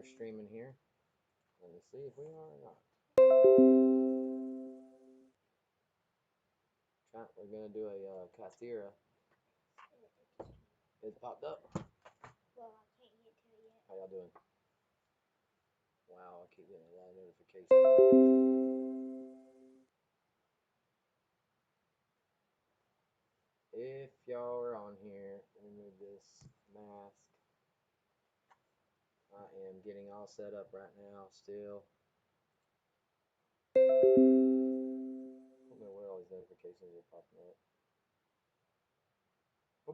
we're streaming here. Let me see if we are or not. We're gonna do a Kythera. It popped up. Well, I can't get to it yet. How y'all doing? Wow, I keep getting a lot of notifications. If y'all are on here, let me move this mask. I am getting all set up right now still. I don't know where all these notifications are popping up.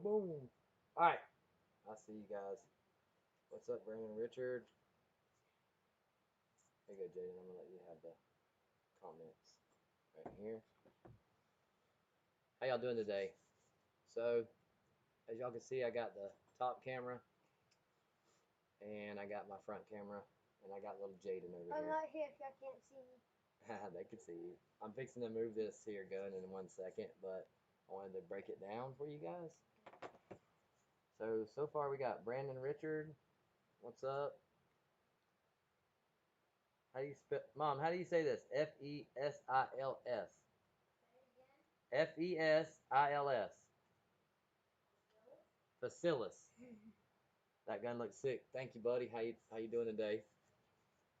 Boom! Alright, I see you guys. What's up, Brandon Richard? There you go, Jaden. I'm going to let you have the comments right here. How y'all doing today? So, as y'all can see, I got the top camera, and I got my front camera, and I got little Jaden over I'm here. right here if y'all can't see me. They can see you. I'm fixing to move this here gun in 1 second, but I wanted to break it down for you guys. So far we got Brandon Richard. What's up? How do you spell, Mom, how do you say this? F-E-S-I-L-S. F-E-S-I-L-S. Facilis. That gun looks sick. Thank you, buddy. How you doing today?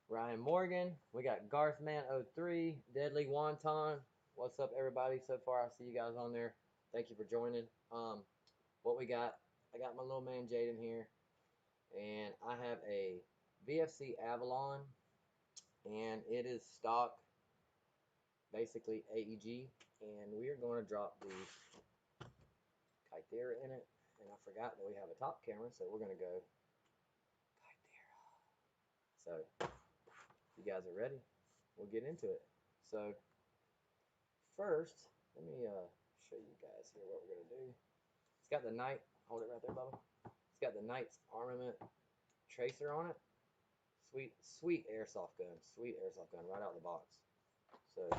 Ryan Morgan. We got Garthman03, Deadly Wonton. What's up, everybody? So far, I see you guys on there. Thank you for joining. What we got? I got my little man Jaden here, and I have a VFC Avalon, and it is stock, basically AEG, and we are going to drop the Kythera in it. And I forgot that we have a top camera, so we're going to go Kythera. So, if you guys are ready, we'll get into it. So, first, let me show you guys here what we're going to do. It's got the Knight, hold it right there, Bubba. It's got the Knight's armament tracer on it. Sweet airsoft gun. Sweet airsoft gun right out of the box. So,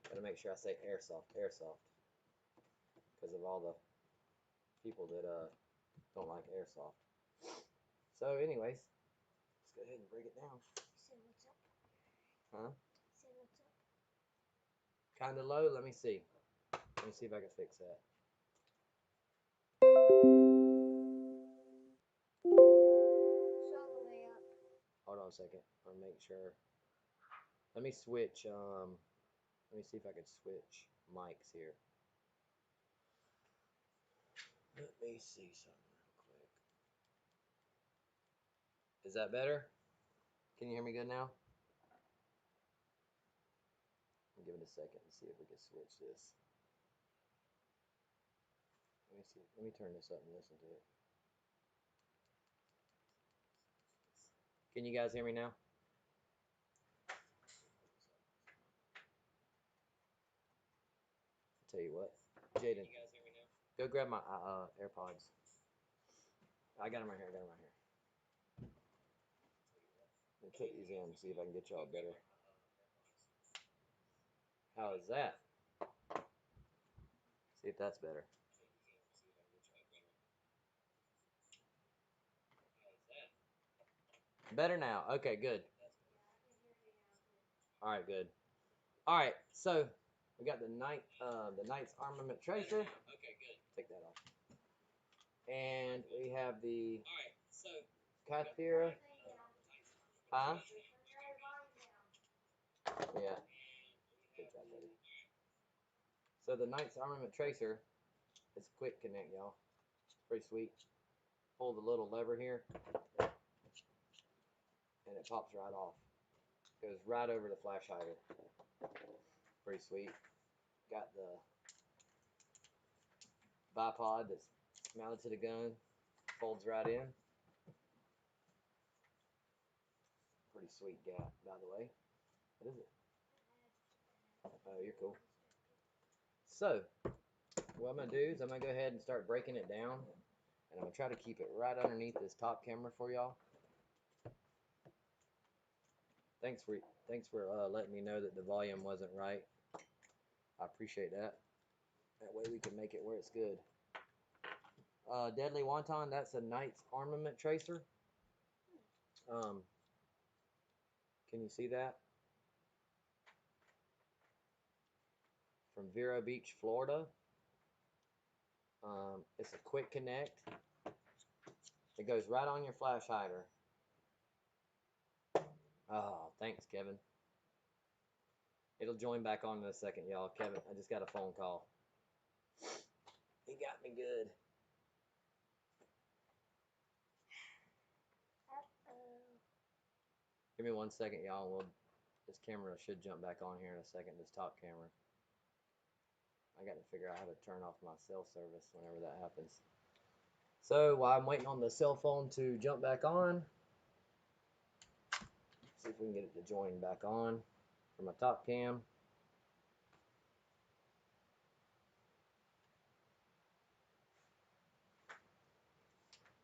gotta make sure I say airsoft. Because of all the people that don't like airsoft. So, anyways, let's go ahead and break it down. Say what's up. Huh? Say what's up. Kinda low. Let me see. Let me see if I can fix that. It's all the way up. Hold on a second. I'll make sure. Let me switch. Let me see if I can switch mics here. Let me see something real quick. Is that better? Can you hear me good now? I'll give it a second and see if we can switch this. Let me see. Let me turn this up and listen to it. Can you guys hear me now? I'll tell you what. Jaden, can you guys hear me now? Go grab my AirPods. I got them right here. Let me put these in and see if I can get y'all better. How is that? See if that's better. Better now. Okay, good. All right, good. All right, so we got the Knight's armament tracer. Okay, good. Take that off. And we have the Kythera. Huh? Yeah. Good job, buddy. So the Knight's armament tracer is quick connect, y'all. It's pretty sweet. Pull the little lever here, and it pops right off. Goes right over the flash hider. Pretty sweet. Got the bipod that's mounted to the gun. Folds right in. Pretty sweet gap, by the way. What is it? Oh, you're cool. So, what I'm going to do is I'm going to go ahead and start breaking it down. And I'm going to try to keep it right underneath this top camera for y'all. Thanks for letting me know that the volume wasn't right. I appreciate that. That way we can make it where it's good. Deadly Wonton, that's a Knight's armament tracer. Can you see that? From Vero Beach, Florida. It's a quick connect. It goes right on your flash hider. Oh, thanks, Kevin. It'll join back on in a second, y'all. Kevin, I just got a phone call. He got me good. Give me 1 second, y'all. This camera should jump back on here in a second, this top camera. I got to figure out how to turn off my cell service whenever that happens. So while I'm waiting on the cell phone to jump back on, see if we can get it to join back on for my top cam.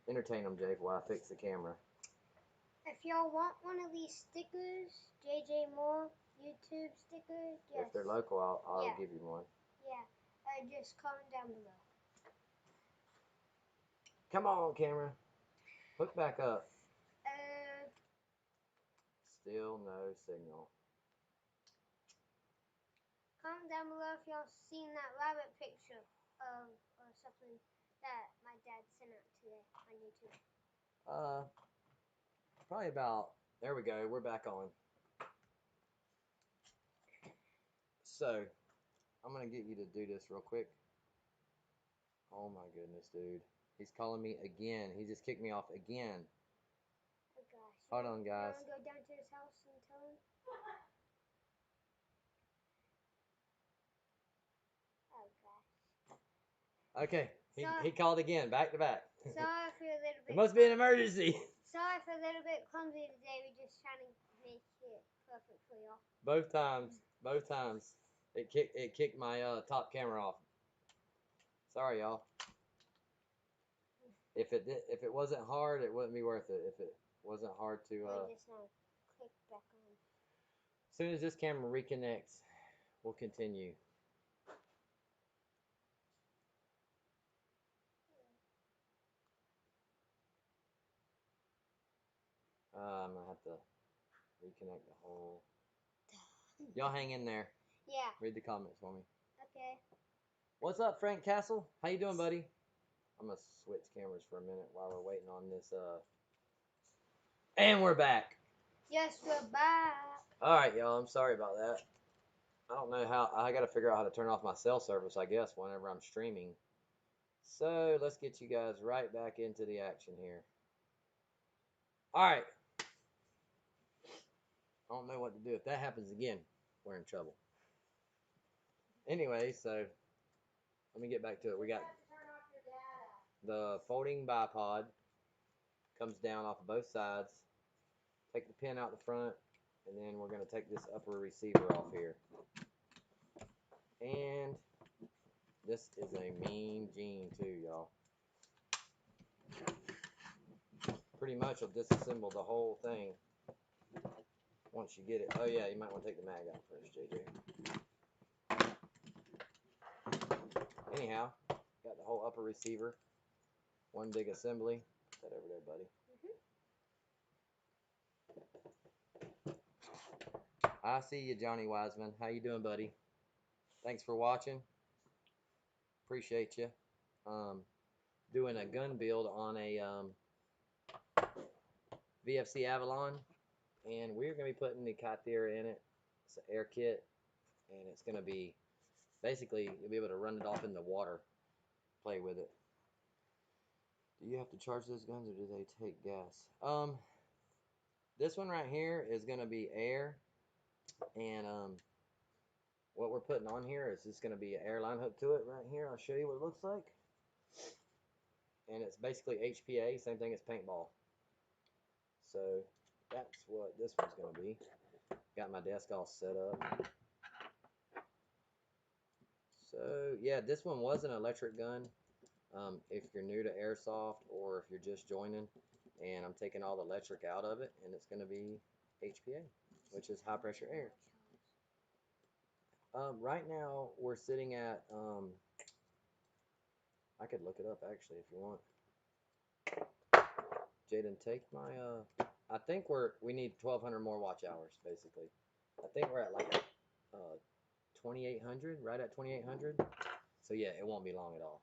Entertain them, Jake, while I fix the camera. If y'all want one of these stickers, JJ Moore YouTube stickers, yes. If they're local, I'll give you one. Yeah, just comment down below. Come on, camera. Hook back up. Still no signal. Comment down below if y'all seen that rabbit picture of or something that my dad sent out today on YouTube. Probably about, there we go, we're back on. So, I'm going to get you to do this real quick. Oh my goodness, dude. He's calling me again. He just kicked me off again. Oh gosh. Hold on, guys. You want to go down to his house and tell him? Oh gosh. Okay, he called again, back to back. Sorry for a little bit. It must be an emergency. Sorry for a little bit clumsy today. We're just trying to make it perfect for y'all. Both times. It kicked my top camera off. Sorry, y'all. If it wasn't hard, it wouldn't be worth it. If it wasn't hard to Just now click back on. As soon as this camera reconnects, we'll continue. I'm gonna have to reconnect the whole. Y'all hang in there. Yeah. Read the comments for me. Okay. What's up, Frank Castle? How you doing, buddy? I'm gonna switch cameras for a minute while we're waiting on this. And we're back. Yes, we're back. All right, y'all. I'm sorry about that. I don't know how. I gotta figure out how to turn off my cell service, I guess, whenever I'm streaming. So let's get you guys right back into the action here. All right. I don't know what to do. If that happens again, we're in trouble. Anyway, so let me get back to it. We got the folding bipod. Comes down off of both sides. Take the pin out the front, and then we're going to take this upper receiver off here. And this is a mean gene too, y'all. Pretty much will disassemble the whole thing once you get it. Oh yeah, you might want to take the mag out first, JJ. Anyhow, got the whole upper receiver. One big assembly. Put that over there, buddy. I see you, Johnny Wiseman. How you doing, buddy? Thanks for watching. Appreciate you. Doing a gun build on a VFC Avalon, and we're going to be putting the Kythera in it. It's an air kit, and it's going to be, basically, you'll be able to run it off in the water, play with it. Do you have to charge those guns, or do they take gas? This one right here is going to be air, and what we're putting on here is just going to be an airline hook to it right here. I'll show you what it looks like. And it's basically HPA, same thing as paintball. So that's what this one's going to be. Got my desk all set up. So yeah, this one was an electric gun. If you're new to airsoft or if you're just joining, and I'm taking all the electric out of it, and it's going to be HPA, which is high pressure air. Right now we're sitting at, I could look it up actually if you want. Jaden, take my I think we need 1,200 more watch hours, basically. I think we're at like 2,800, right at 2,800. So yeah, it won't be long at all.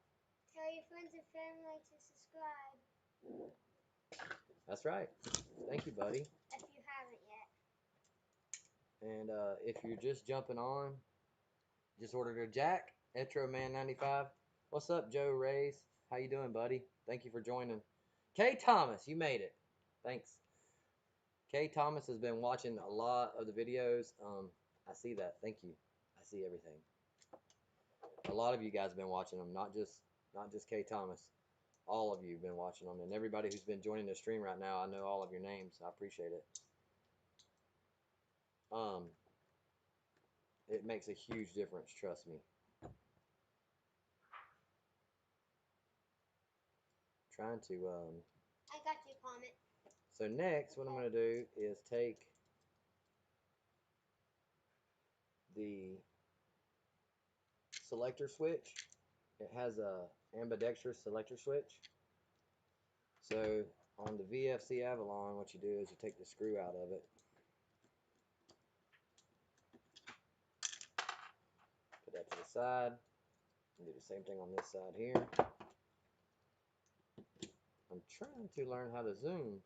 Tell your friends and family to subscribe. That's right. Thank you, buddy. If you haven't yet. And if you're just jumping on, just ordered a Jack, Etroman95. What's up, Joe Rays? How you doing, buddy? Thank you for joining. Kay Thomas, you made it. Thanks. Kay Thomas has been watching a lot of the videos. I see that. Thank you. I see everything. A lot of you guys have been watching them, not just Kay Thomas. All of you have been watching them, and everybody who's been joining the stream right now, I know all of your names. I appreciate it. It makes a huge difference, trust me. Trying to I got your comment. So next, what I'm going to do is take the selector switch. It has a ambidextrous selector switch. So on the VFC Avalon, what you do is you take the screw out of it. Put that to the side. And do the same thing on this side here. I'm trying to learn how to zoom.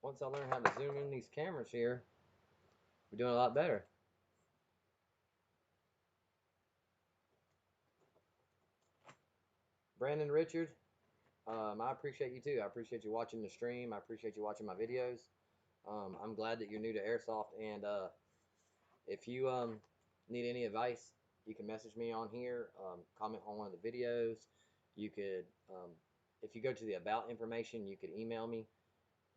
Once I learn how to zoom in these cameras here, we're doing a lot better. Brandon Richard, I appreciate you too. I appreciate you watching the stream. I appreciate you watching my videos. I'm glad that you're new to airsoft, and if you need any advice, you can message me on here, comment on one of the videos. You could, if you go to the about information, you could email me.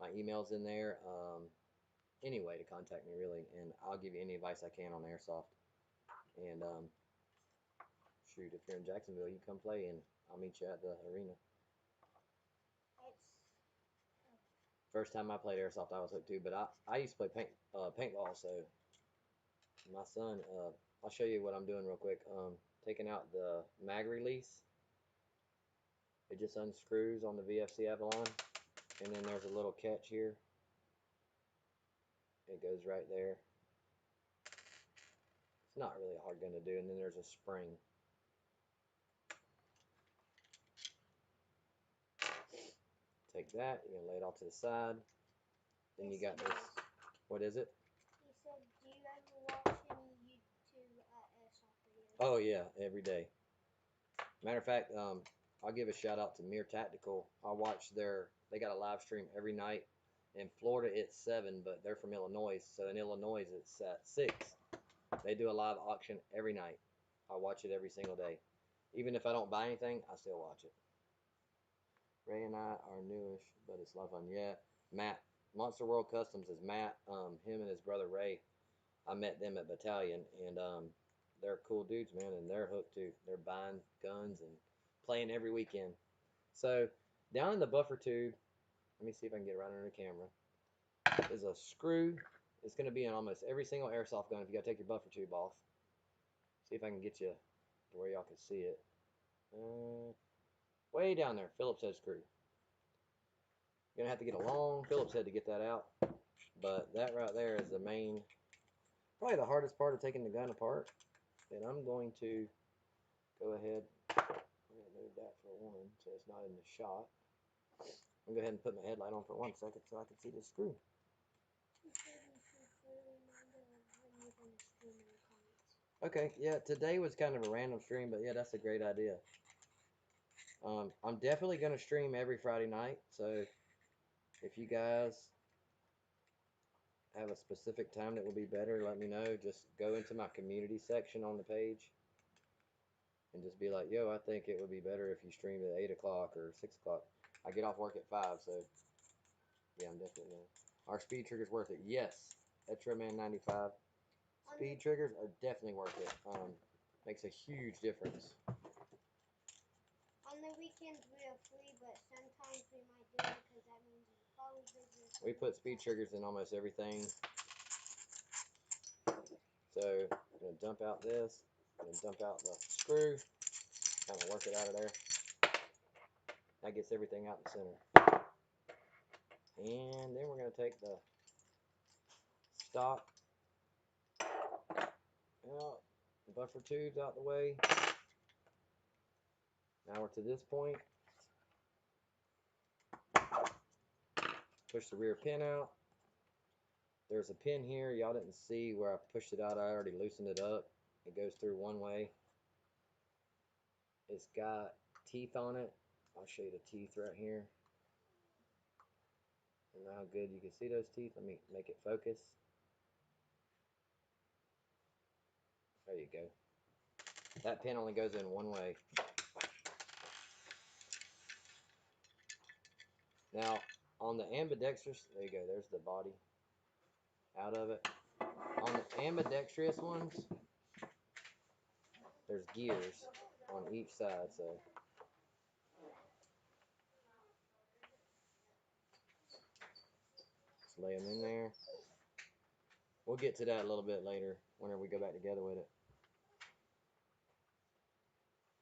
My email's in there. Any way to contact me, really, and I'll give you any advice I can on airsoft. And shoot, if you're in Jacksonville, you come play, and I'll meet you at the arena. First time I played airsoft, I was hooked too, but I used to play paintball, so my son, I'll show you what I'm doing real quick. Taking out the mag release. It just unscrews on the VFC Avalon, and then there's a little catch here. It goes right there. It's not really a hard gun to do, and then there's a spring. Take that, you're gonna lay it off to the side. Then you got this. What is it? He said, do you ever watch any YouTube airsoft videos? Oh yeah, every day. Matter of fact, I'll give a shout out to Mere Tactical. I watch they got a live stream every night. In Florida, it's 7, but they're from Illinois, so in Illinois, it's at 6. They do a live auction every night. I watch it every single day. Even if I don't buy anything, I still watch it. Ray and I are newish, but it's a lot of fun. Yeah, Matt. Monster World Customs is Matt. Him and his brother Ray. I met them at Battalion, and they're cool dudes, man, and they're hooked too. They're buying guns and playing every weekend. So down in the buffer tube, let me see if I can get it right under the camera, is a screw. It's going to be in almost every single airsoft gun if you got to take your buffer tube off. See if I can get you to where y'all can see it. Way down there, Phillips head screw. You're going to have to get a long Phillips head to get that out. But that right there is the main, probably the hardest part of taking the gun apart. And I'm going to go ahead, I'm going to move that for one so it's not in the shot. I'm going to go ahead and put my headlight on for 1 second so I can see this screw. Okay, yeah, today was kind of a random stream, but yeah, that's a great idea. I'm definitely going to stream every Friday night, so if you guys have a specific time that will be better, let me know. Just go into my community section on the page and just be like, yo, I think it would be better if you streamed at 8 o'clock or 6 o'clock. I get off work at 5, so yeah, I'm definitely going to. Are speed triggers worth it? Yes. Etroman95. Speed triggers are definitely worth it. Makes a huge difference. On the weekends we are free, but sometimes we might do it because that means we're probably busy. We put speed triggers in almost everything. So I'm going to dump out this. and then dump out the screw, kind of work it out of there. That gets everything out in the center. And then we're going to take the stock out, the buffer tubes out the way. Now we're to this point. Push the rear pin out. There's a pin here. Y'all didn't see where I pushed it out. I already loosened it up. It goes through one way. It's got teeth on it. I'll show you the teeth right here. I don't know how good you can see those teeth. Let me make it focus. There you go. That pin only goes in one way. Now, on the ambidextrous, there you go, there's the body out of it. On the ambidextrous ones, there's gears on each side, so. Just lay them in there. We'll get to that a little bit later, whenever we go back together with it.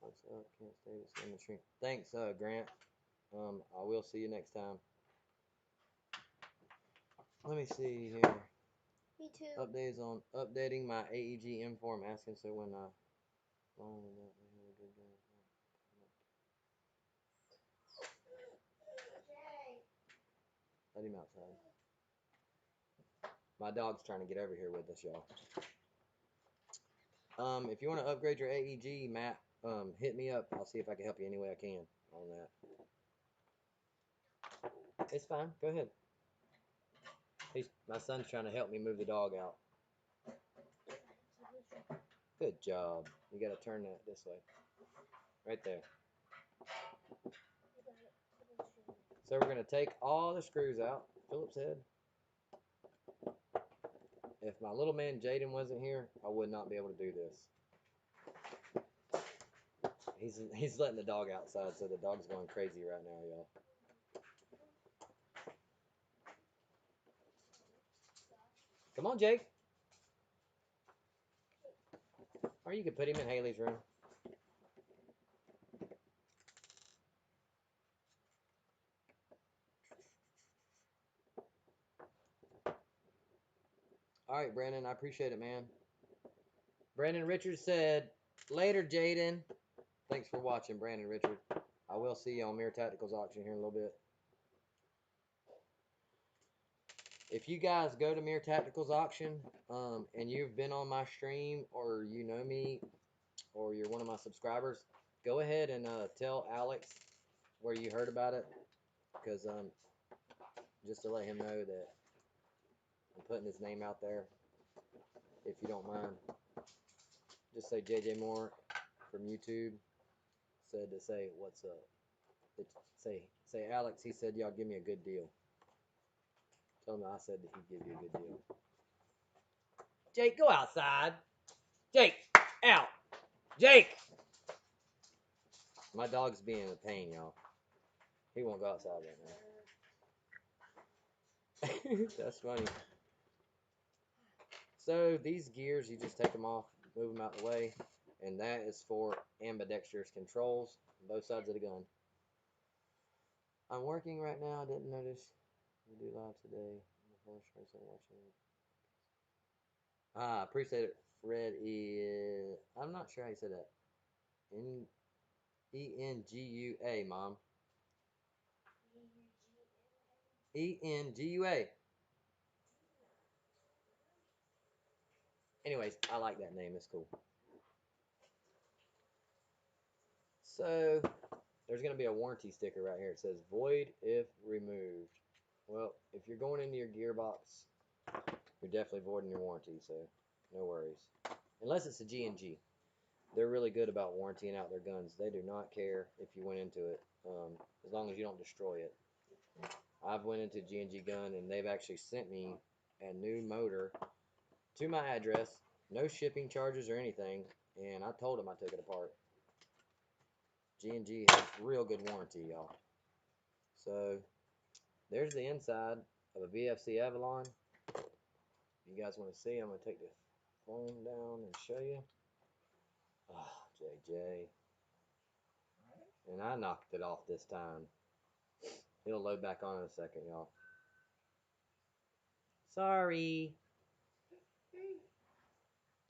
What's up? Can't stay the same shrink. Thanks, Grant. I will see you next time. Let me see here. Me too. Updates on updating my AEG M4. I'm asking so when I let him outside. My dog's trying to get over here with us, y'all. If you want to upgrade your AEG, Matt, hit me up. I'll see if I can help you any way I can on that. It's fine. Go ahead. My son's trying to help me move the dog out. Good job. You got to turn that this way. Right there. So we're going to take all the screws out. Phillips head. If my little man Jaden wasn't here, I would not be able to do this. He's letting the dog outside, so the dog's going crazy right now, y'all. Come on, Jake. Or you could put him in Haley's room. All right, Brandon, I appreciate it, man. Brandon Richards said, later, Jaden. Thanks for watching, Brandon Richard. I will see you on Mirror Tacticals auction here in a little bit. If you guys go to Mirror Tacticals auction and you've been on my stream or you know me or you're one of my subscribers, go ahead and tell Alex where you heard about it, because just to let him know that I'm putting his name out there. If you don't mind, just say JJ Moore from YouTube said to say what's up. Say Alex, he said y'all give me a good deal. Tell him I said that he'd give you a good deal. Jake, go outside. Jake, out. Jake. My dog's being a pain, y'all. He won't go outside right now. That's funny. So these gears, you just take them off, move them out the way, and that is for ambidextrous controls on both sides of the gun. I'm working right now. I didn't notice we do live today. Appreciate it. Fred is, I'm not sure how you said that. E-N-G-U-A, Mom. E-N-G-U-A. Anyways, I like that name. It's cool. So, there's going to be a warranty sticker right here. It says, void if removed. Well, if you're going into your gearbox, you're definitely voiding your warranty, so no worries. Unless it's a G&G. They're really good about warrantying out their guns. They do not care if you went into it, as long as you don't destroy it. I've went into G&G gun, and they've actually sent me a new motor to my address, no shipping charges or anything, and I told them I took it apart. G&G has real good warranty, y'all. So, there's the inside of a VFC Avalon. If you guys want to see, I'm going to take the phone down and show you. Oh, JJ. And I knocked it off this time. It'll load back on in a second, y'all. Sorry.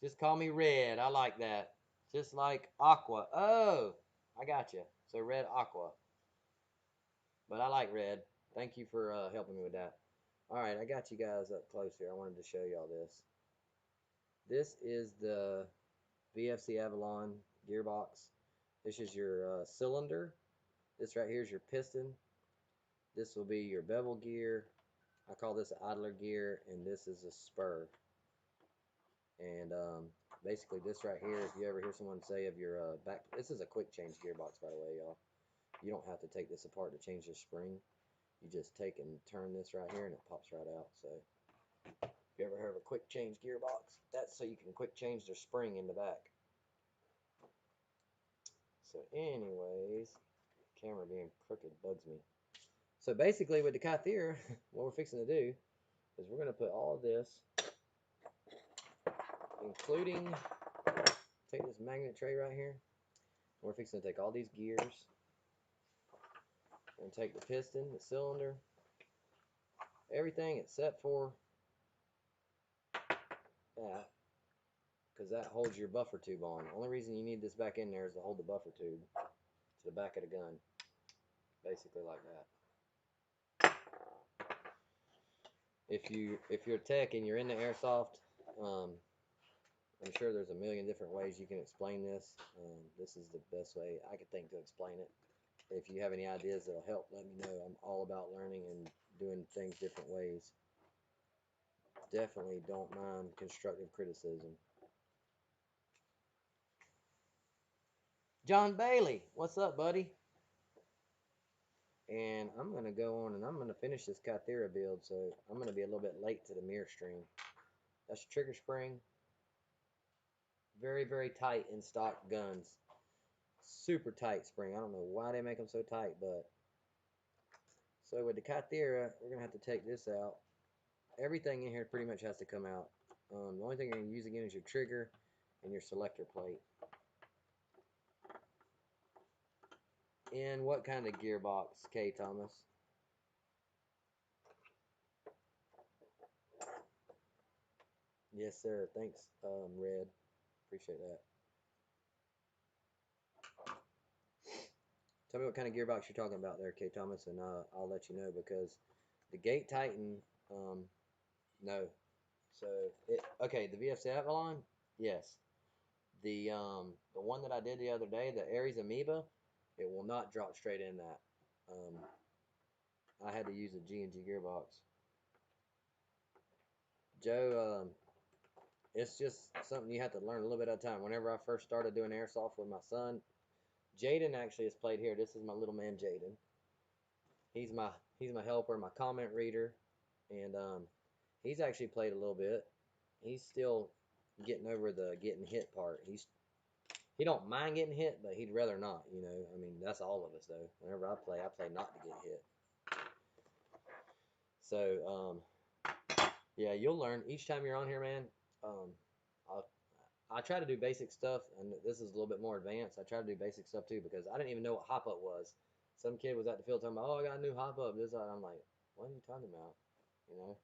Just call me Red. I like that. Just like Aqua. Oh, I got you. So Red Aqua. But I like Red. Thank you for helping me with that. All right, I got you guys up close here. I wanted to show y'all this. This is the VFC Avalon gearbox. This is your cylinder. This right here is your piston. This will be your bevel gear. I call this an idler gear, and this is a spur. And basically this right here, if you ever hear someone say of your back, this is a quick change gearbox, by the way, y'all. You don't have to take this apart to change the spring. You just take and turn this right here and it pops right out. So if you ever heard of a quick change gearbox, that's so you can quick change the spring in the back. So anyways, camera being crooked bugs me. So basically with the Kythera, what we're fixing to do is we're going to put all of this, including, take this magnet tray right here. We're fixing to take all these gears and take the piston, the cylinder, everything except for that, because that holds your buffer tube on. The only reason you need this back in there is to hold the buffer tube to the back of the gun, basically like that. If you're a tech and you're in the airsoft, I'm sure there's a million different ways you can explain this. This is the best way I could think to explain it. If you have any ideas that'll help, let me know. I'm all about learning and doing things different ways. Definitely don't mind constructive criticism. John Bailey, what's up, buddy? And I'm going to go on and I'm going to finish this Kythera build, so I'm going to be a little bit late to the mirror stream. That's a trigger spring. Very, very tight in stock guns. Super tight spring. I don't know why they make them so tight, but so with the Kythera, we're going to have to take this out. Everything in here pretty much has to come out. The only thing you're going to use again is your trigger and your selector plate. And what kind of gearbox, K. Thomas? Yes, sir. Thanks, Red. Appreciate that. Tell me what kind of gearbox you're talking about there, K. Thomas, and I'll let you know, because the Gate Titan, no. So, okay, the VFC Avalon, yes. The one that I did the other day, the Aries Amoeba, it will not drop straight in that. I had to use a G&G gearbox. Joe, it's just something you have to learn a little bit at a time. Whenever I first started doing airsoft with my son, Jaden actually has played here. This is my little man, Jaden. He's my helper, my comment reader, and he's actually played a little bit. He's still getting over the getting hit part. He don't mind getting hit, but he'd rather not, you know. I mean, that's all of us, though. Whenever I play not to get hit. So, yeah, you'll learn each time you're on here, man. I try to do basic stuff, and this is a little bit more advanced. I try to do basic stuff too, because I didn't even know what hop up was. Some kid was at the field talking about, oh, I got a new hop up. This, I'm like, what are you talking about? You know.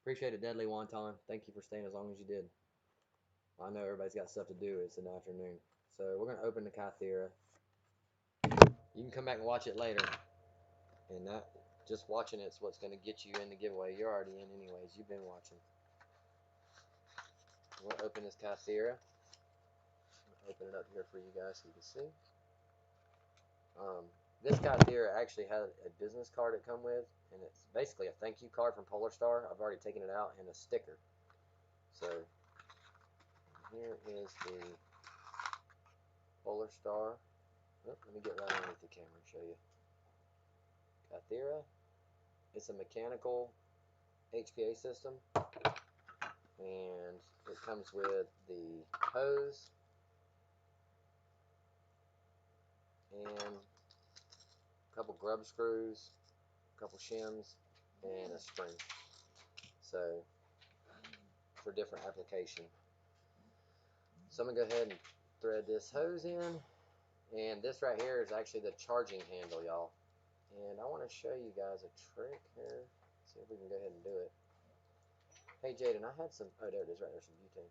Appreciate it, Deadly Wonton. Thank you for staying as long as you did. I know everybody's got stuff to do. It's in the afternoon. So we're going to open the Kythera. You can come back and watch it later. And that, just watching it's what's going to get you in the giveaway. You're already in anyways. You've been watching. We'll open this Kythera. Open it up here for you guys so you can see. This Kythera actually had a business card it come with, and it's basically a thank you card from Polar Star. I've already taken it out, and a sticker. So here is the Polar Star. Oh, let me get right underneath the camera and show you. Kythera. It's a mechanical HPA system, and it comes with the hose and a couple grub screws, a couple shims, and a spring. So for different application. So I'm gonna go ahead and thread this hose in, and this right here is actually the charging handle, y'all. And I want to show you guys a trick here. See if we can go ahead and do it. Hey Jaden, I had some. Oh, there it is, right there, some butane.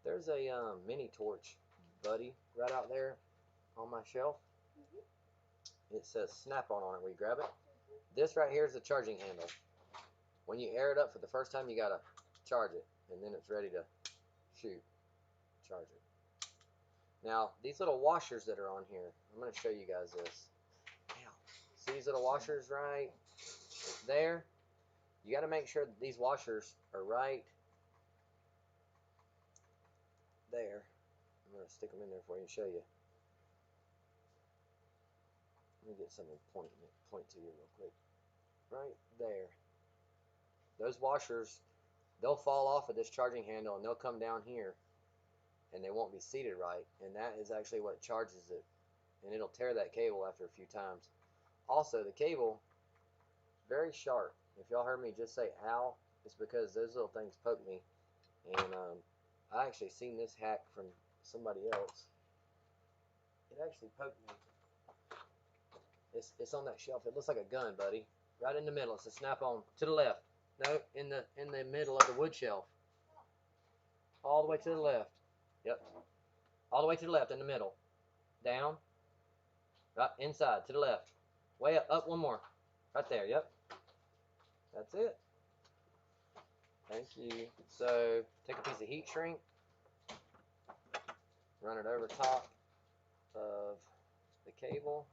There's a mini torch, buddy, right out there on my shelf. It says Snap-on it where you grab it. This right here is the charging handle. When you air it up for the first time, you gotta charge it, and then it's ready to shoot. Charge it. Now, these little washers that are on here, I'm gonna show you guys this. Now, see these little washers right there? You gotta make sure that these washers are right there. I'm gonna stick them in there for you and show you. Let me get something to point to you real quick. Right there. Those washers, they'll fall off of this charging handle and they'll come down here and they won't be seated right, and that is actually what charges it, and it'll tear that cable after a few times. Also, the cable, very sharp. If y'all heard me just say ow, it's because those little things poked me, and I actually seen this hack from somebody else. It actually poked me. It's on that shelf. It looks like a gun, buddy. Right in the middle. It's a Snap-on to the left. No, in the middle of the wood shelf. All the way to the left. Yep. All the way to the left in the middle. Down. Right inside to the left. Way up one more. Right there. Yep. That's it. Thank you. So take a piece of heat shrink. Run it over top of the cable.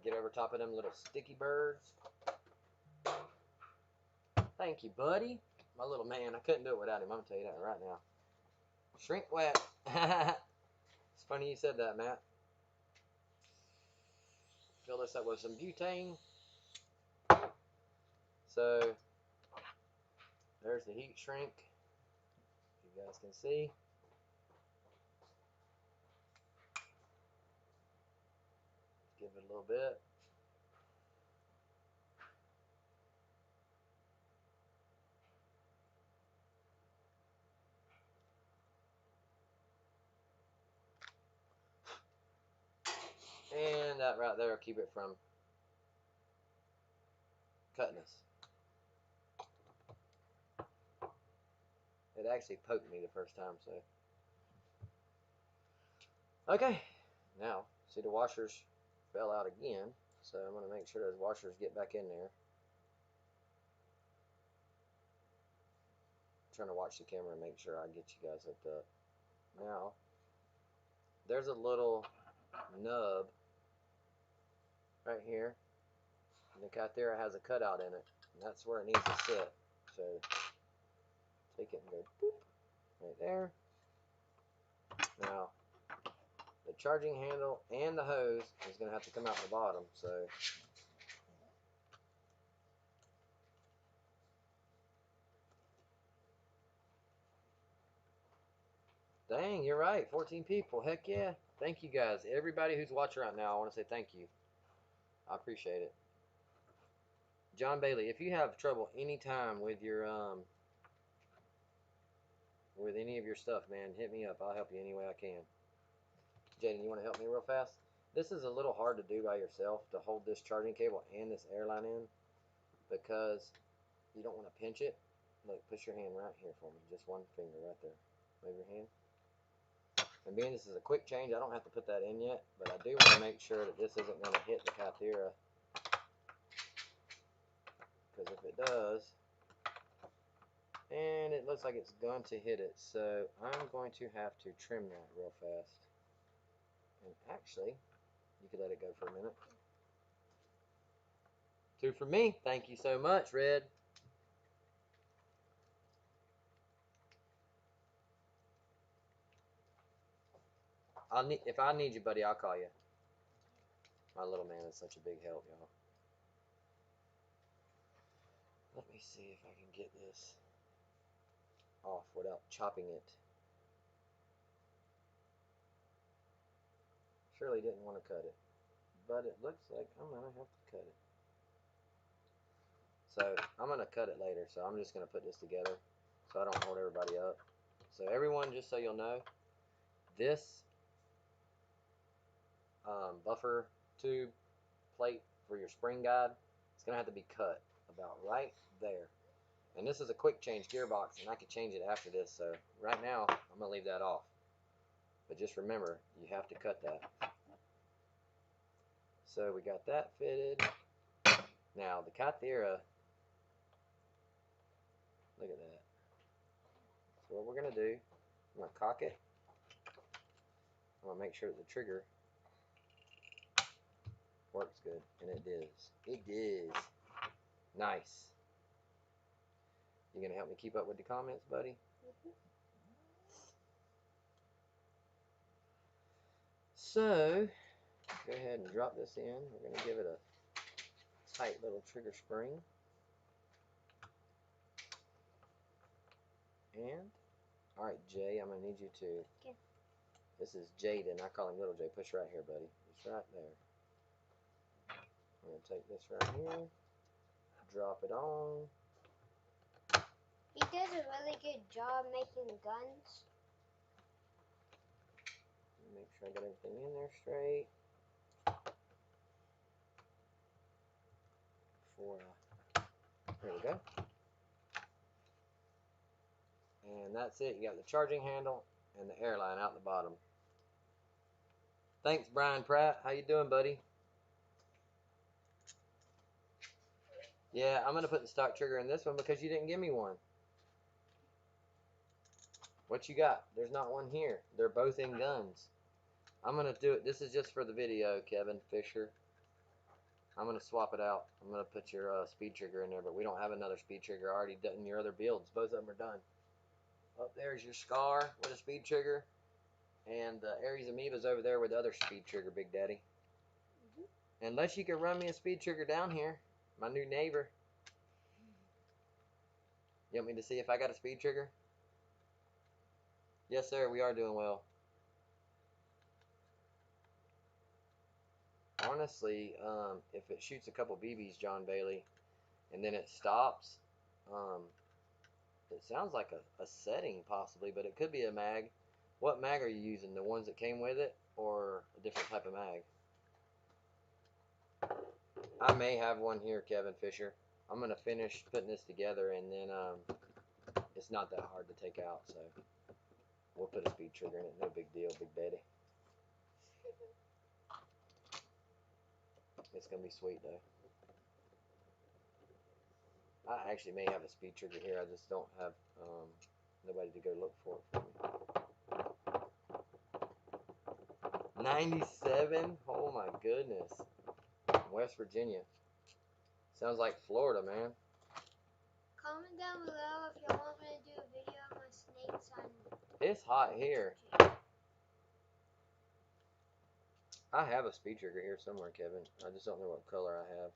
Get over top of them little sticky birds. Thank you, buddy. My little man. I couldn't do it without him. I'm going to tell you that right now. Shrink wet. It's funny you said that, Matt. Fill this up with some butane. So, there's the heat shrink. You guys can see. Give it a little bit. And that right there will keep it from cutting us. It actually poked me the first time, so. Okay, now, see the washers fell out again, so I'm going to make sure those washers get back in there. I'm trying to watch the camera and make sure I get you guys hooked up. Now, there's a little nub right here. And the Kythera has a cutout in it, and that's where it needs to sit. So, take it and go boop, right there. Now, the charging handle and the hose is going to have to come out the bottom, so dang, you're right, 14 people, heck yeah. Thank you guys, everybody who's watching right now, I want to say thank you. I appreciate it. John Bailey, if you have trouble anytime with your with any of your stuff, man, hit me up. I'll help you any way I can. Jaden, you want to help me real fast? This is a little hard to do by yourself, to hold this charging cable and this airline in, because you don't want to pinch it. Look, push your hand right here for me. Just one finger right there. Move your hand. And being this is a quick change, I don't have to put that in yet, but I do want to make sure that this isn't going to hit the Kythera, because if it does, and it looks like it's going to hit it, so I'm going to have to trim that real fast. And actually, you could let it go for a minute. 2 for me. Thank you so much, Red. If I need you, buddy, I'll call you. My little man is such a big help, y'all. Let me see if I can get this off without chopping it. Surely didn't want to cut it, but it looks like I'm going to have to cut it. So I'm going to cut it later, so I'm just going to put this together. so I don't hold everybody up. So everyone, just so you'll know, this buffer tube plate for your spring guide, it's going to have to be cut about right there. And this is a quick change gearbox, and I can change it after this, so right now I'm going to leave that off. But just remember, you have to cut that. So we got that fitted. Now the Kythera, look at that. So what we're going to do, I'm going to cock it. I'm going to make sure that the trigger works good, and it does. It does. Nice. You going to help me keep up with the comments, buddy? So, go ahead and drop this in. We're going to give it a tight little trigger spring. And, alright, Jay, I'm going to need you to. Okay. This is Jaden. I call him Little Jay. Push right here, buddy. It's right there. I'm going to take this right here. Drop it on. He does a really good job making guns. Make sure I got everything in there straight. There we go. And that's it. You got the charging handle and the airline out the bottom. Thanks, Brian Pratt. How you doing, buddy? Yeah, I'm going to put the stock trigger in this one because you didn't give me one. What you got? There's not one here. They're both in guns. I'm going to do it. This is just for the video, Kevin Fisher. I'm going to swap it out. I'm going to put your speed trigger in there, but we don't have another speed trigger. I already done your other builds. Both of them are done. Up there's your Scar with a speed trigger. And the Ares Amoeba's over there with the other speed trigger, Big Daddy. Unless you can run me a speed trigger down here. My new neighbor. You want me to see if I got a speed trigger? Yes, sir. We are doing well. Honestly, if it shoots a couple BBs, John Bailey, and then it stops, it sounds like a setting possibly, but it could be a mag. What mag are you using? The ones that came with it, or a different type of mag? I may have one here, Kevin Fisher. I'm going to finish putting this together, and then it's not that hard to take out, so we'll put a speed trigger in it. No big deal, Big Daddy. It's going to be sweet, though. I actually may have a speed trigger here. I just don't have nobody to go look for it for me. 97? Oh, my goodness. West Virginia. Sounds like Florida, man. Comment down below if y'all want me to do a video on my snakes on. It's hot here. I have a speed trigger here somewhere, Kevin. I just don't know what color I have.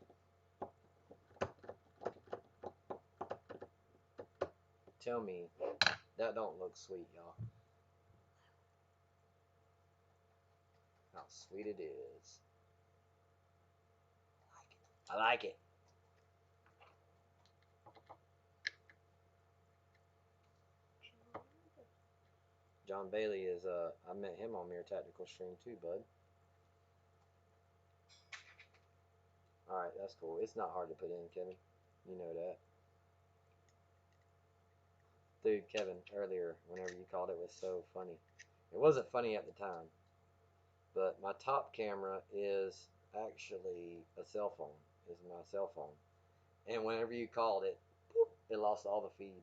Tell me, that don't look sweet, y'all. How sweet it is. I like it. John Bailey is, I met him on Mere Tactical Stream too, bud. Alright, that's cool. It's not hard to put in, Kevin. You know that. Dude, Kevin, earlier, whenever you called it was so funny. It wasn't funny at the time, but my top camera is actually a cell phone. Is my cell phone. And whenever you called it, boop, it lost all the feed.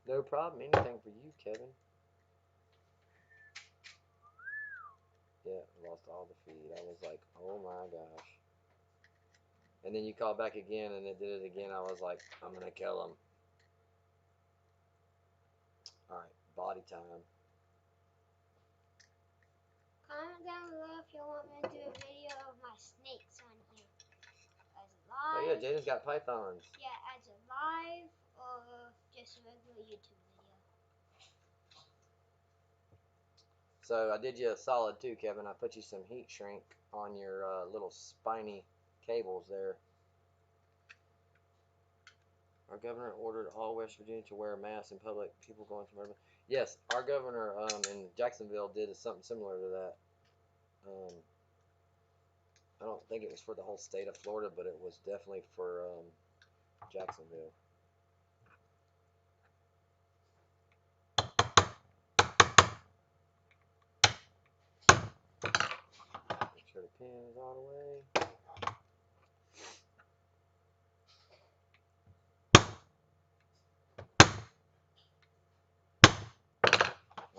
No problem. Anything for you, Kevin. Yeah, lost all the feed. I was like, oh my gosh. And then you called back again and it did it again. I was like, I'm going to kill him. Alright, body time. Comment down below if you want me to do a video of my snakes on here. As a Oh live. yeah, Jaden's got pythons. Yeah, as a live or just a regular YouTube video. So I did you a solid too, Kevin. I put you some heat shrink on your little spiny cables there. Our governor ordered all West Virginia to wear masks in public. People going from urban. Yes, our governor in Jacksonville did something similar to that. I don't think it was for the whole state of Florida, but it was definitely for Jacksonville. Make sure the pin is all the way.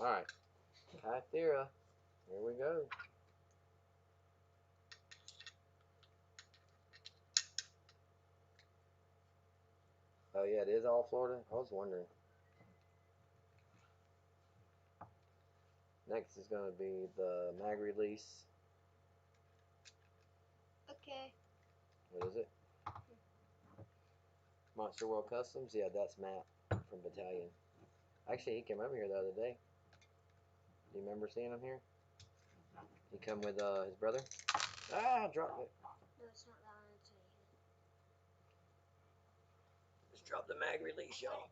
All right, Kythera, here we go. Oh yeah, it is all Florida. I was wondering. Next is going to be the mag release. Okay. What is it? Monster World Customs. Yeah, that's Matt from Battalion. Actually, he came over here the other day. Do you remember seeing him here? He come with his brother. Ah, dropped it. No, it's not that one. I'll tell you. Just drop the mag release, y'all.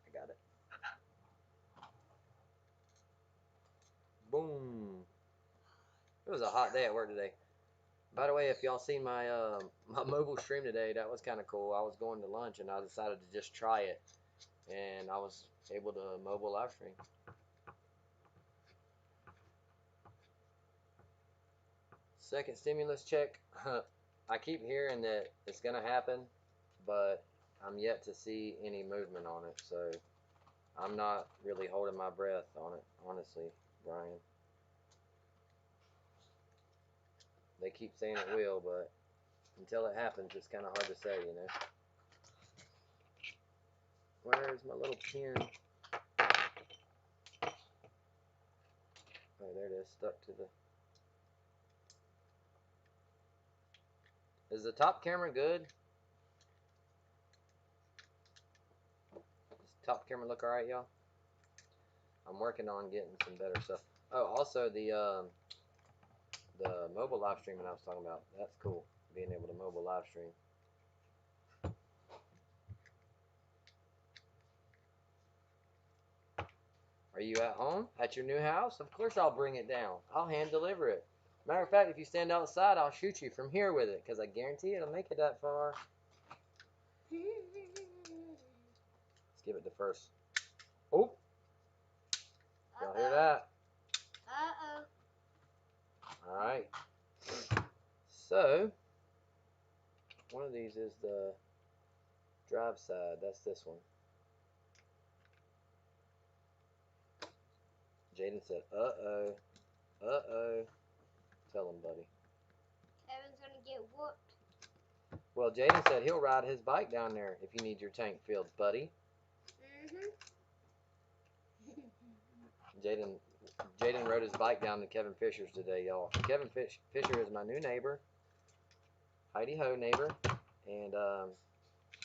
I got it. Boom. It was a hot day at work today. By the way, if y'all seen my my mobile stream today, that was kind of cool. I was going to lunch and I decided to just try it, and I was able to mobile live stream. Second stimulus check. I keep hearing that it's gonna happen, but I'm yet to see any movement on it, so I'm not really holding my breath on it, honestly, Brian. They keep saying it will, but until it happens, it's kind of hard to say, you know. Where's my little pin? Oh, there it is, stuck to the... Is the top camera good? Does the top camera look alright, y'all? I'm working on getting some better stuff. Oh, also the mobile live streaming I was talking about. That's cool, being able to mobile live stream. Are you at home? At your new house? Of course I'll bring it down. I'll hand deliver it. Matter of fact, if you stand outside, I'll shoot you from here with it, because I guarantee it'll make it that far. Let's give it the first. Oh! Y'all hear that? Uh-oh. Alright. So, one of these is the drive side. That's this one. Jaden said, uh-oh. Uh-oh. Tell him, buddy. Kevin's gonna get whooped. Well, Jaden said he'll ride his bike down there if you need your tank filled, buddy. Jaden rode his bike down to Kevin Fisher's today, y'all. Kevin Fisher is my new neighbor. Heidi ho, neighbor. And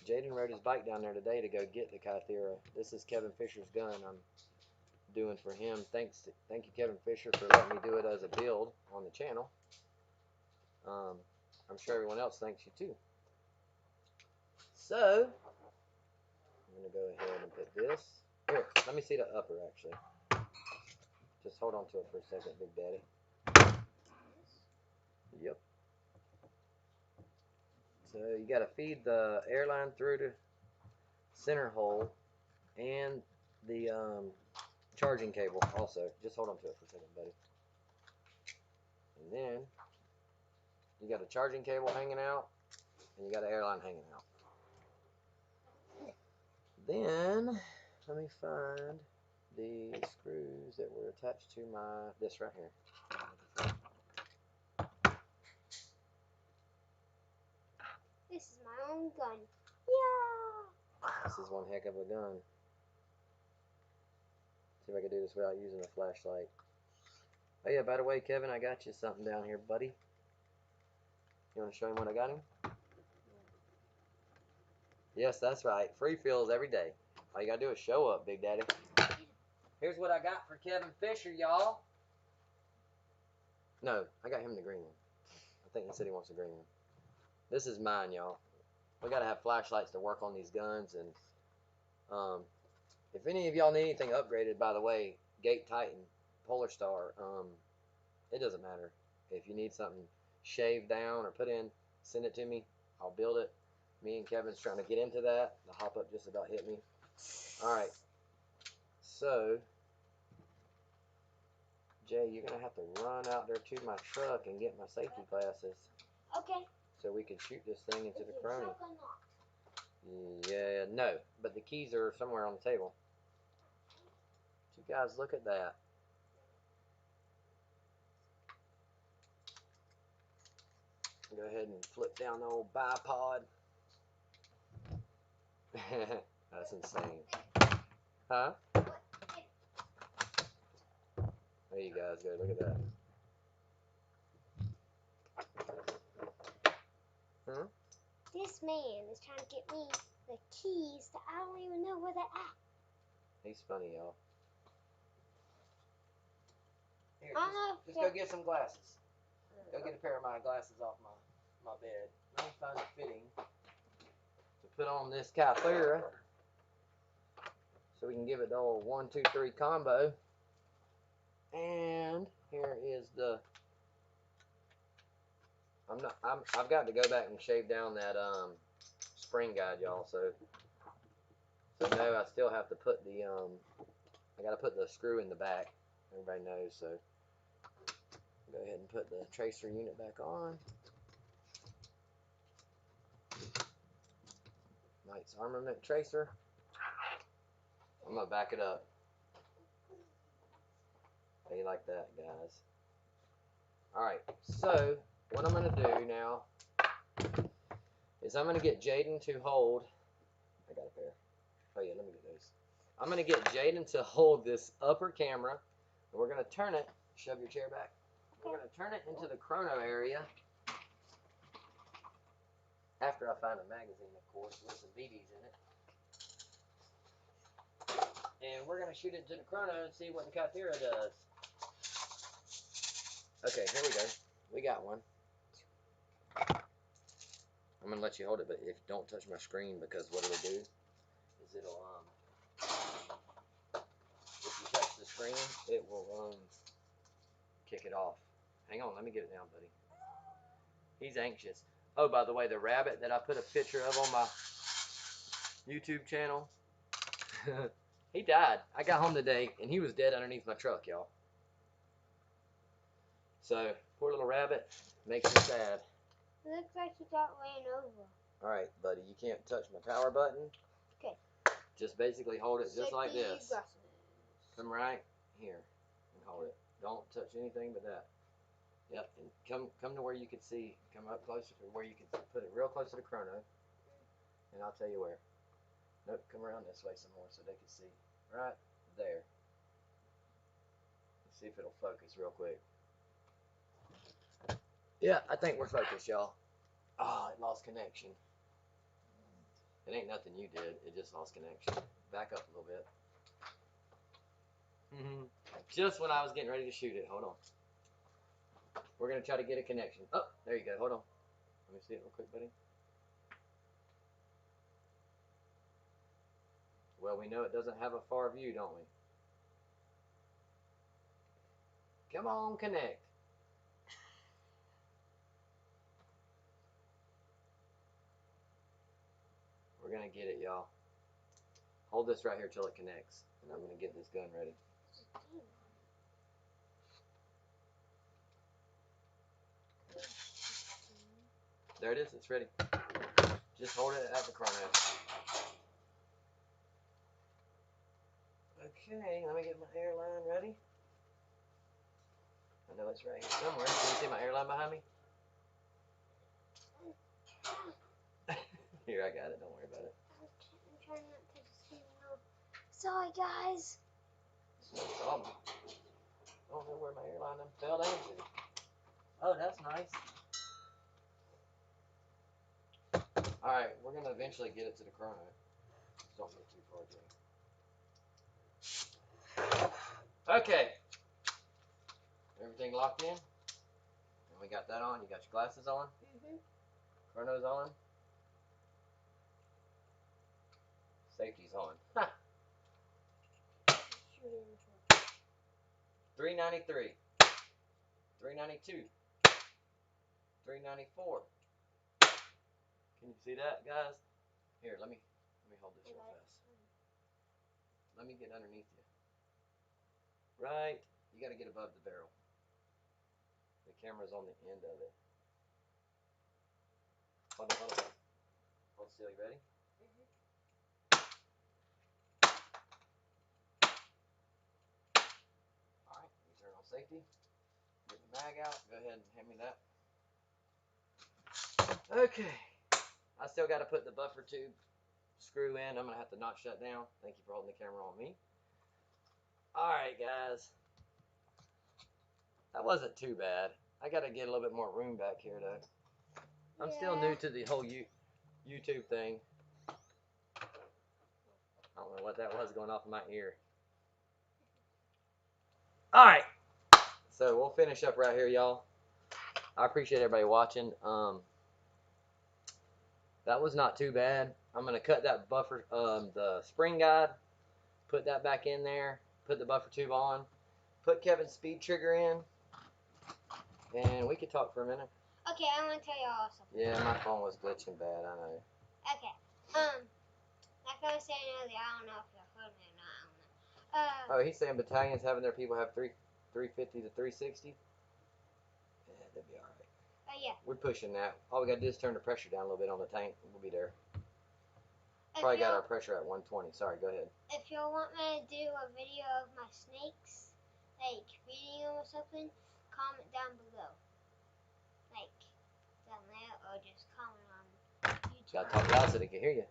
Jaden rode his bike down there today to go get the Kythera. This is Kevin Fisher's gun I'm doing for him. Thank you, Kevin Fisher, for letting me do it as a build on the channel. I'm sure everyone else thanks you too. So, I'm going to go ahead and put this. Here, let me see the upper actually. Just hold on to it for a second, Big Daddy. Yep. So you got to feed the airline through the center hole and the charging cable also. Just hold on to it for a second, buddy. And then you got a charging cable hanging out and you got an airline hanging out. Then let me find the screws that were attached to this right here. This is my own gun. Yeah. This is one heck of a gun. See if I can do this without using a flashlight. Oh yeah, by the way, Kevin, I got you something down here, buddy. You want to show him what I got him? Yes, that's right. Free fills every day. All you gotta do is show up, Big Daddy. Here's what I got for Kevin Fisher, y'all. No, I got him the green one. I think he said he wants the green one. This is mine, y'all. We gotta have flashlights to work on these guns. And if any of y'all need anything upgraded, by the way, Gate Titan, Polar Star, it doesn't matter. If you need something shaved down or put in, send it to me. I'll build it. Me and Kevin's trying to get into that. The hop up just about hit me. All right. So, Jay, you're going to have to run out there to my truck and get my safety glasses. Okay. So we can shoot this thing into the crony. Yeah, no. But the keys are somewhere on the table. You guys, look at that. Go ahead and flip down the old bipod. That's insane. Huh? There you guys go. Look at that. Hmm? This man is trying to get me the keys that I don't even know where they're at. He's funny, y'all. Here, I just go get some glasses. Go get a pair of my glasses off my bed. Let me find a fitting to put on this Kythera so we can give it the old 1, 2, 3 combo. And here is the. I've got to go back and shave down that spring guide, y'all. So no, I still have to put the I got to put the screw in the back. Everybody knows. So go ahead and put the tracer unit back on. Nice armament tracer. I'm gonna back it up. How you like that, guys? Alright, so what I'm gonna do now is I'm gonna get Jaden to hold. I got a pair. Oh yeah, let me get those. I'm gonna get Jaden to hold this upper camera, and we're gonna turn it. Shove your chair back. We're gonna turn it into the chrono area. After I find a magazine, of course, with some BBs in it. And we're going to shoot it to the chrono and see what the Kythera does. Okay, here we go. We got one. I'm going to let you hold it, but if don't touch my screen, because what it'll do is it'll, if you touch the screen, it will kick it off. Hang on, let me get it down, buddy. He's anxious. Oh, by the way, the rabbit that I put a picture of on my YouTube channel, he died. I got home today, and he was dead underneath my truck, y'all. So, poor little rabbit, makes me sad. It looks like he got ran over. Alright, buddy, you can't touch my power button. Okay. Just basically hold it just like this. Glasses. Come right here and hold it. Don't touch anything but that. Yep, and come to where you can see. Come up closer to where you can put it real close to the chrono. And I'll tell you where. Nope, come around this way some more so they can see. Right there. Let's see if it'll focus real quick. Yeah, I think we're focused, y'all. Oh, it lost connection. It ain't nothing you did. It just lost connection. Back up a little bit. Just when I was getting ready to shoot it. Hold on. We're going to try to get a connection. Oh, there you go. Hold on. Let me see it real quick, buddy. Well, we know it doesn't have a far view, don't we? Come on, connect. We're going to get it, y'all. Hold this right here till it connects. And I'm going to get this gun ready. There it is. It's ready. Just hold it at the chrono. Okay, let me get my airline ready. I know it's right here somewhere. Can you see my airline behind me? Here, I got it. Don't worry about it. I'm trying not to just Sorry, guys. No problem. I don't know where my airline fell down to. Oh, that's nice. Alright, we're going to eventually get it to the chrono. Just don't get too far, Jay. Okay. Everything locked in? And we got that on. You got your glasses on? Chrono's on. Safety's on. 393. 392. 394. Can you see that, guys? Here, let me hold this real fast. Let me get underneath you. Right. You got to get above the barrel. The camera's on the end of it. Hold on, hold on. Hold still. You ready? All right. You turn on safety. Get the mag out. Go ahead and hand me that. Okay. I still got to put the buffer tube screw in. I'm going to have to notch that down. Thank you for holding the camera on me. All right, guys. That wasn't too bad. I got to get a little bit more room back here, though. I'm still new to the whole YouTube thing. I don't know what that was going off in my ear. All right. So we'll finish up right here, y'all. I appreciate everybody watching. That was not too bad. I'm going to cut that buffer, the spring guide, put that back in there, put the buffer tube on, put Kevin's speed trigger in, and we could talk for a minute. Okay, I want to tell y'all something. Yeah, my phone was glitching bad, I know. Okay, like I was saying earlier, I don't know if you're heard me or not, I don't know. Oh, he's saying battalions having their people have 350 to 360? Yeah, they'll be alright. Yeah. We're pushing that. All we got to do is turn the pressure down a little bit on the tank, and we'll be there. Probably got our pressure at 120. Sorry, go ahead. If y'all want me to do a video of my snakes, like feeding them or something, comment down below. Like, down there, or just comment on YouTube. Gotta talk loud so they can hear you.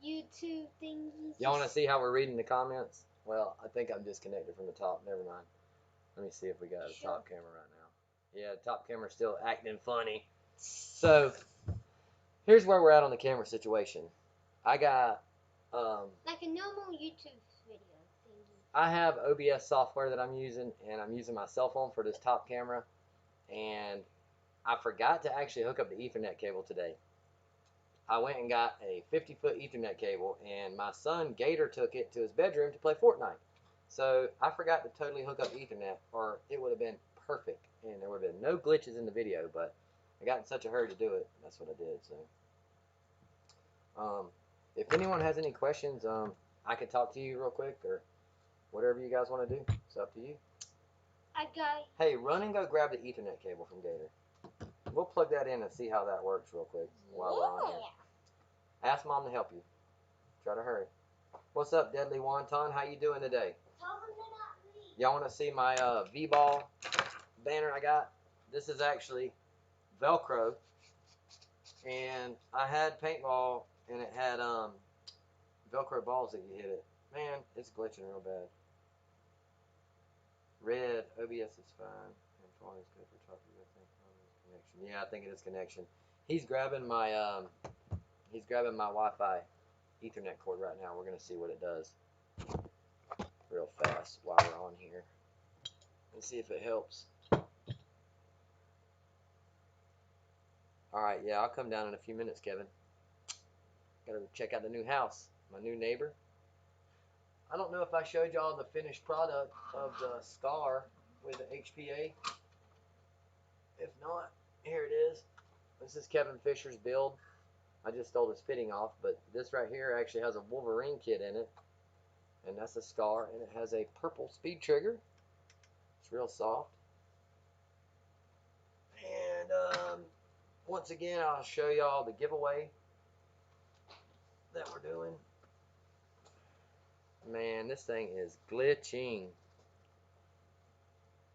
YouTube thingies. Y'all want to see how we're reading the comments? Well, I think I'm disconnected from the top. Never mind. Let me see if we got a top camera right now. Yeah, the top camera's still acting funny. So, here's where we're at on the camera situation. I got like a normal YouTube video thingy. I have OBS software that I'm using, and I'm using my cell phone for this top camera, and I forgot to actually hook up the Ethernet cable today. I went and got a 50-foot Ethernet cable, and my son Gator took it to his bedroom to play Fortnite. So I forgot to totally hook up Ethernet, or it would have been perfect, and there would have been no glitches in the video, but I got in such a hurry to do it. That's what I did. So if anyone has any questions, I could talk to you real quick, or whatever you guys want to do. It's up to you. Hey, run and go grab the Ethernet cable from Gator. We'll plug that in and see how that works real quick while we're on here. Ask Mom to help you. Try to hurry. What's up, Deadly Wonton? How you doing today? Y'all want to see my V-ball banner I got? This is actually Velcro, and I had paintball, and it had Velcro balls that you hit it. Man, it's glitching real bad. Red, OBS is fine. And phone is good for talking. I think connection. Yeah, I think it is connection. He's grabbing my Wi-Fi Ethernet cord right now. We're gonna see what it does real fast while we're on here. Let's see if it helps. All right, yeah, I'll come down in a few minutes, Kevin. Gotta check out the new house, my new neighbor. I don't know if I showed y'all the finished product of the Scar with the HPA. If not, here it is. This is Kevin Fisher's build. I just stole his fitting off, but this right here actually has a Wolverine kit in it. And that's a Scar, and it has a purple speed trigger. It's real soft. And once again, I'll show y'all the giveaway that we're doing. Man, this thing is glitching.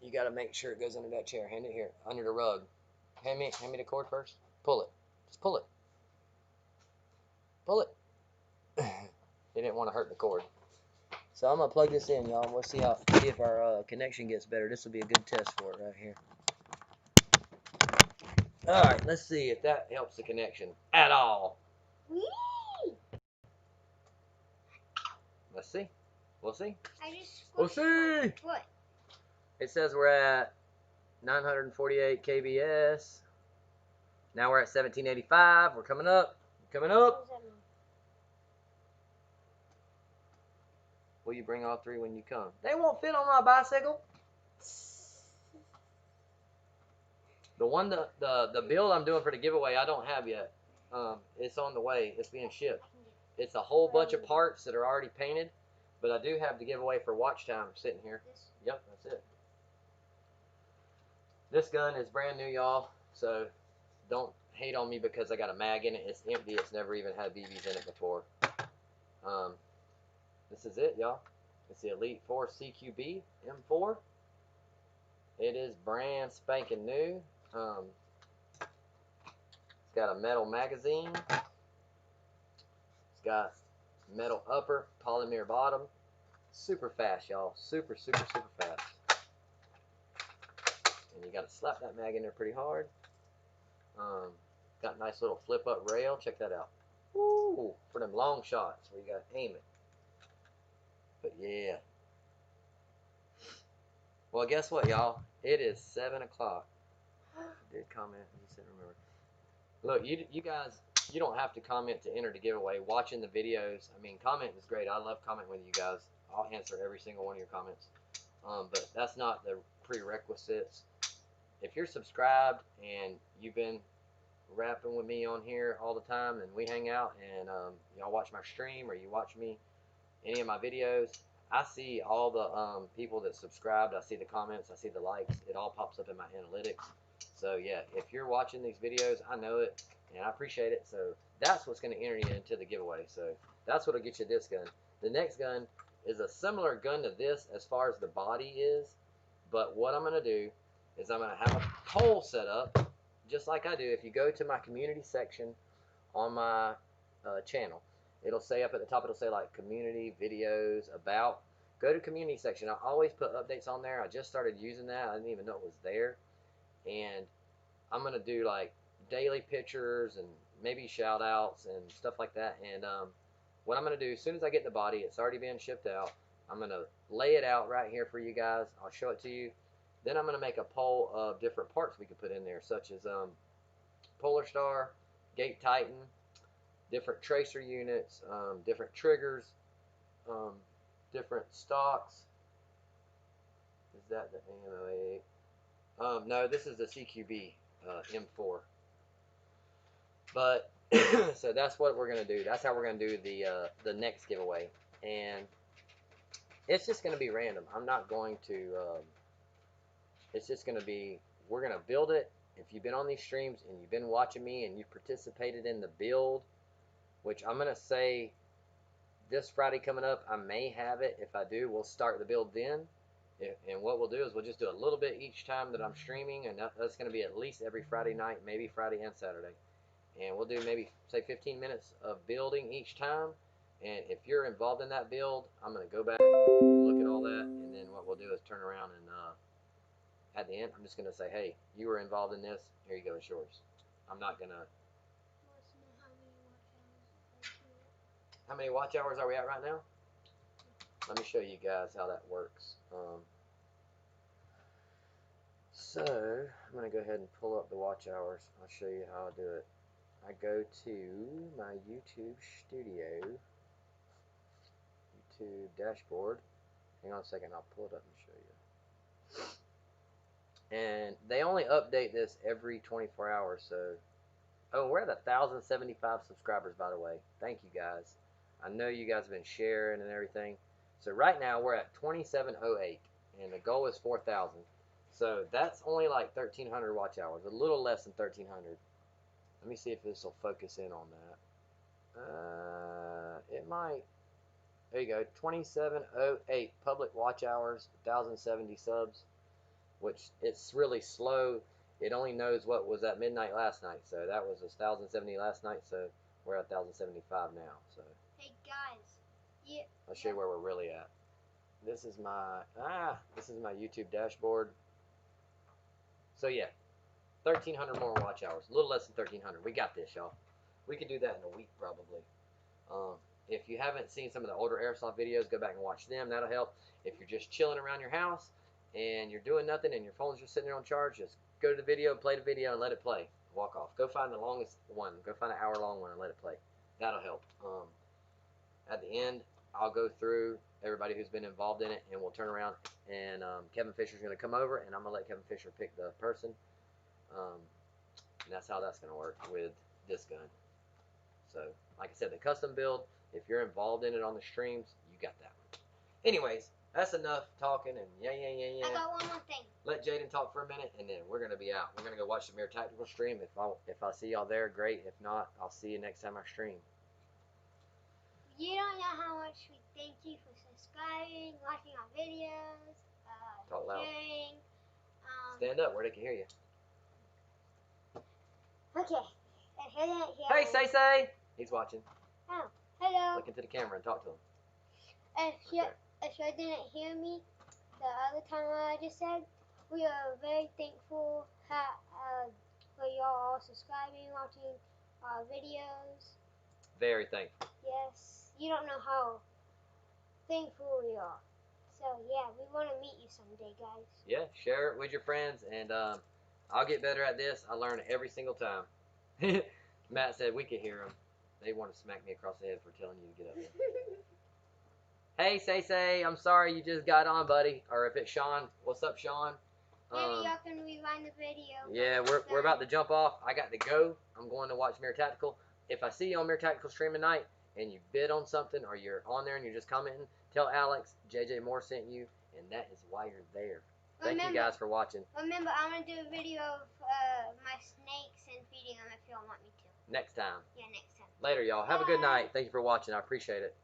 You got to make sure it goes under that chair. Hand it here, under the rug. Hand me the cord first. Pull it. Just pull it. Pull it. He didn't want to hurt the cord. So I'm gonna plug this in, y'all. We'll see if our connection gets better. This will be a good test for it right here. All right, let's see if that helps the connection at all. Let's see. We'll see. We'll see. What? It says we're at 948 kbs. Now we're at 1785. We're coming up. Coming up. Will you bring all 3 when you come? They won't fit on my bicycle. The one, the build I'm doing for the giveaway, I don't have yet. It's on the way. It's being shipped. It's a whole bunch of parts that are already painted, but I do have the giveaway for watch time sitting here. Yep, that's it. This gun is brand new, y'all, so don't hate on me because I got a mag in it. It's empty. It's never even had BBs in it before. This is it, y'all. It's the Elite 4 CQB M4. It is brand spanking new. It's got a metal magazine. It's got metal upper, polymer bottom. Super fast, y'all. Super, super, super fast. And you got to slap that mag in there pretty hard. Got a nice little flip up rail. Check that out. Woo! For them long shots where you got to aim it. But yeah. Well, guess what, y'all? It is 7 o'clock. Did comment? You said remember. Look, you guys, you don't have to comment to enter the giveaway. Watching the videos, I mean, comment is great. I love commenting with you guys. I'll answer every single one of your comments. But that's not the prerequisites. If you're subscribed and you've been rapping with me on here all the time and we hang out and y'all watch my stream or you watch me, any of my videos, I see all the people that subscribed. I see the comments. I see the likes. It all pops up in my analytics. So, yeah, if you're watching these videos, I know it, and I appreciate it. So that's what's going to enter you into the giveaway. So that's what will get you this gun. The next gun is a similar gun to this as far as the body is. But what I'm going to do is I'm going to have a poll set up, just like I do. If you go to my community section on my channel, it'll say up at the top, it'll say like community, videos, about. Go to community section. I always put updates on there. I just started using that. I didn't even know it was there. And I'm going to do like daily pictures and maybe shout outs and stuff like that. And what I'm going to do, as soon as I get the body, it's already been shipped out. I'm going to lay it out right here for you guys. I'll show it to you. Then I'm going to make a poll of different parts we could put in there, such as Polar Star, Gate Titan, different tracer units, different triggers, different stocks. Is that the AMO8? No, this is the CQB M4. But so that's what we're gonna do. That's how we're gonna do the next giveaway, and it's just gonna be random. I'm not going to. It's just gonna be. We're gonna build it. If you've been on these streams and you've been watching me and you've participated in the build, which I'm gonna say this Friday coming up, I may have it. If I do, we'll start the build then. And what we'll do is we'll just do a little bit each time that I'm streaming, and that's going to be at least every Friday night, maybe Friday and Saturday. And we'll do maybe, say, 15 minutes of building each time. And if you're involved in that build, I'm going to go back, look at all that, and then what we'll do is turn around and at the end, I'm just going to say, hey, you were involved in this. Here you go, it's yours. I'm not going to... How many watch hours are we at right now? Let me show you guys how that works. So, I'm going to go ahead and pull up the watch hours. I'll show you how I do it. I go to my YouTube studio, YouTube dashboard. Hang on a second, I'll pull it up and show you. And they only update this every 24 hours, so... Oh, we're at 1,075 subscribers, by the way. Thank you, guys. I know you guys have been sharing and everything. So right now, we're at 2708, and the goal is 4,000. So that's only like 1,300 watch hours, a little less than 1,300. Let me see if this will focus in on that. It might. There you go, 2708 public watch hours, 1,070 subs, which it's really slow. It only knows what was at midnight last night, so that was 1,070 last night, so we're at 1,075 now. So hey guys, yeah. I'll show you where we're really at. This is my YouTube dashboard. So yeah, 1,300 more watch hours, a little less than 1,300. We got this, y'all. We could do that in a week probably. If you haven't seen some of the older airsoft videos, go back and watch them. That'll help. If you're just chilling around your house and you're doing nothing and your phone's just sitting there on charge, just go to the video, play the video, and let it play. Walk off. Go find the longest one. Go find an hour-long one and let it play. That'll help. At the end, I'll go through everybody who's been involved in it, and we'll turn around, and Kevin Fisher's going to come over, and I'm going to let Kevin Fisher pick the person. And that's how that's going to work with this gun. So, like I said, the custom build, if you're involved in it on the streams, you got that one. Anyways, that's enough talking and yeah. I got one more thing. Let Jaden talk for a minute, and then we're going to be out. We're going to go watch the Mere Tactical stream. If I see y'all there, great. If not, I'll see you next time I stream. You don't know how much we thank you for subscribing, watching our videos, Talk loud. sharing. Stand up where they can hear you. Okay. If you didn't hear Hey, me, Say. He's watching. Oh, hello. Look into the camera and talk to him. If you didn't hear me the other time I just said, we are very thankful for y'all all subscribing, watching our videos. Very thankful. Yes, you don't know how thankful we are. So yeah, we want to meet you someday, guys. Yeah, share it with your friends, and I'll get better at this. I learn every single time. Matt said we could hear them. They want to smack me across the head for telling you to get up there. Hey, Say, I'm sorry you just got on, buddy. Or if it's Sean, what's up, Sean? Maybe y'all can rewind the video. Yeah, we're about to jump off. I got to go. I'm going to watch Mere Tactical. If I see you on Mere Tactical stream tonight and you bid on something or you're on there and you're just commenting, tell Alex JJ Moore sent you, and that is why you're there. Thank you guys for watching. Remember, I'm going to do a video of my snakes and feeding them if y'all want me to. Next time. Yeah, next time. Later, y'all. Have a good night. Thank you for watching. I appreciate it.